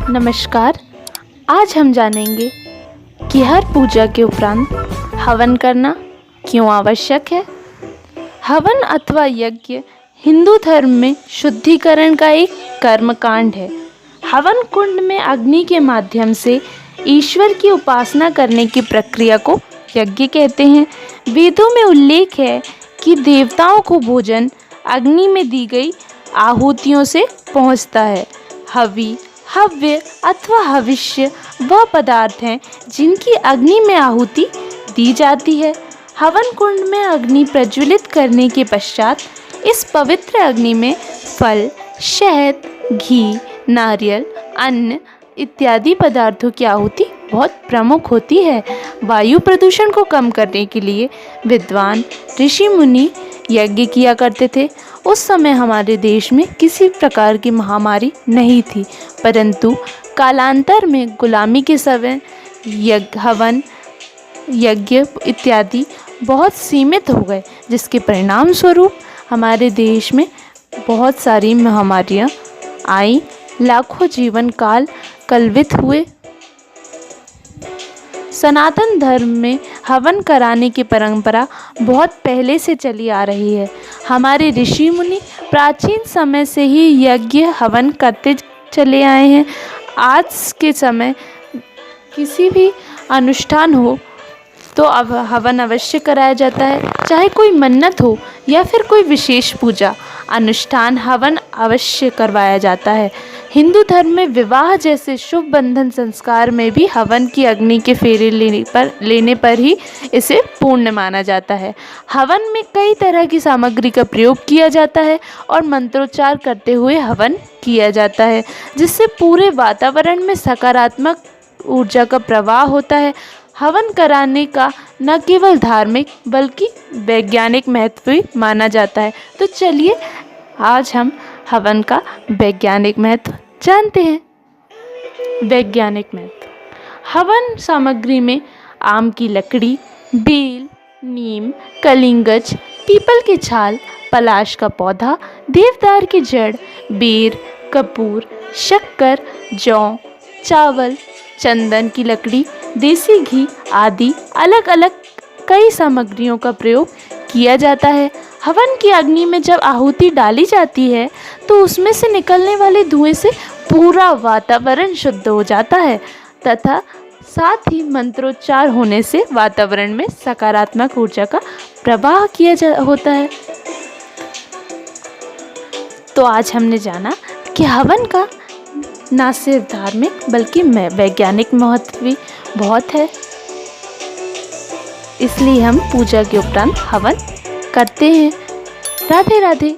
नमस्कार। आज हम जानेंगे कि हर पूजा के उपरांत हवन करना क्यों आवश्यक है। हवन अथवा यज्ञ हिंदू धर्म में शुद्धिकरण का एक कर्मकांड है। हवन कुंड में अग्नि के माध्यम से ईश्वर की उपासना करने की प्रक्रिया को यज्ञ कहते हैं। वेदों में उल्लेख है कि देवताओं को भोजन अग्नि में दी गई आहुतियों से पहुंचता है। हव्य अथवा हविष्य वह पदार्थ हैं जिनकी अग्नि में आहुति दी जाती है। हवन कुंड में अग्नि प्रज्वलित करने के पश्चात इस पवित्र अग्नि में फल, शहद, घी, नारियल, अन्न इत्यादि पदार्थों की आहुति बहुत प्रमुख होती है। वायु प्रदूषण को कम करने के लिए विद्वान ऋषि मुनि यज्ञ किया करते थे। उस समय हमारे देश में किसी प्रकार की महामारी नहीं थी, परंतु कालांतर में गुलामी के समय हवन, यज्ञ इत्यादि बहुत सीमित हो गए, जिसके परिणाम स्वरूप हमारे देश में बहुत सारी महामारियां आई, लाखों जीवन काल कलवित हुए। सनातन धर्म में हवन कराने की परंपरा बहुत पहले से चली आ रही है। हमारे ऋषि मुनि प्राचीन समय से ही यज्ञ हवन करते चले आए हैं। आज के समय किसी भी अनुष्ठान हो तो अब हवन अवश्य कराया जाता है, चाहे कोई मन्नत हो या फिर कोई विशेष पूजा अनुष्ठान, हवन अवश्य करवाया जाता है। हिंदू धर्म में विवाह जैसे शुभ बंधन संस्कार में भी हवन की अग्नि के फेरे लेने पर ही इसे पूर्ण माना जाता है। हवन में कई तरह की सामग्री का प्रयोग किया जाता है और मंत्रोच्चार करते हुए हवन किया जाता है, जिससे पूरे वातावरण में सकारात्मक ऊर्जा का प्रवाह होता है। हवन कराने का न केवल धार्मिक बल्कि वैज्ञानिक महत्व भी माना जाता है। तो चलिए आज हम हवन का वैज्ञानिक महत्व जानते हैं। वैज्ञानिक महत्व। हवन सामग्री में आम की लकड़ी, बेल, नीम, कलिंगज, पीपल की छाल, पलाश का पौधा, देवदार की जड़, बेर, कपूर, शक्कर, जौ, चावल, चंदन की लकड़ी, देसी घी आदि अलग अलग कई सामग्रियों का प्रयोग किया जाता है। हवन की अग्नि में जब आहुति डाली जाती है तो उसमें से निकलने वाले धुएं से पूरा वातावरण शुद्ध हो जाता है तथा साथ ही मंत्रोच्चार होने से वातावरण में सकारात्मक ऊर्जा का प्रवाह होता है। तो आज हमने जाना कि हवन का न सिर्फ धार्मिक बल्कि वैज्ञानिक महत्व भी बहुत है, इसलिए हम पूजा के उपरांत हवन करते हैं। राधे राधे।